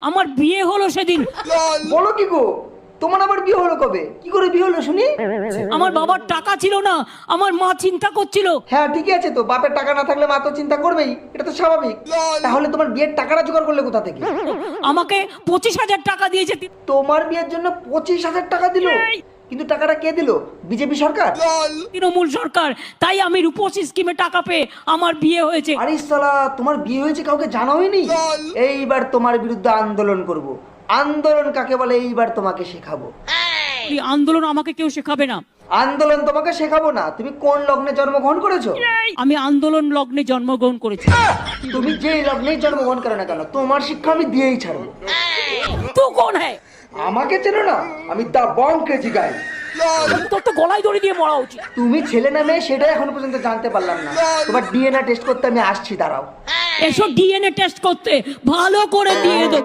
আমার বিয়ে হলো সেদিন। বলো কি গো, তোমার আবার বিয়ে হলো কবে? কি করে বিয়ে হলো শুনি? আমার বাবার টাকা ছিল না, আমার মা চিন্তা করছিল। হ্যাঁ ঠিকই আছে তো, বাপের টাকা না থাকলে মা তো চিন্তা করবেই, এটা তো স্বাভাবিক। তাহলে তোমার বিয়ের টাকাটা জোগাড় করলে কোথা থেকে? আমাকে 25,000 টাকা দিয়েছে। তোমার বিয়ের জন্য 25,000 টাকা দিল? কিন্তু টাকাটা কে দিল? বিজেপি সরকার? তৃণমূল সরকার। তাই আমি রূপশ্রী স্কিমে টাকা পেয়ে আমার বিয়ে হয়েছে। আরে সালা, তোমার বিয়ে হয়েছে কাউকে জানাওনি? এইবার তোমার বিরুদ্ধে আন্দোলন করব। আন্দোলন কাকে বলে এইবার তোমাকে শেখাবো। এই আন্দোলন আমাকে কেউ শেখাবে না। আন্দোলন তোমাকে শেখাবো না। তুমি কোন লগ্নে জন্মগ্রহণ করেছো? আমি আন্দোলন লগ্নে জন্মগ্রহণ করেছি। তুমি যেই লগ্নেই জন্মগ্রহণ করো না কেন, তোমার শিক্ষা আমি দিয়েই ছাড়বো। তো কোন হ্যাঁ? আমাকে চেনো না? আমি দা বং কেজি গাই। তোর তো গলায় দড়ি দিয়ে মরা উচিত। তুমি ছেলে না মেয়ে সেটাই এখনো পর্যন্ত জানতে পারলাম না। তোমার ডিএনএ টেস্ট করতে আমি আসছি, দাঁড়াও। এসব ডিএনএ টেস্ট করতে ভালো করে দিয়ে দেবো।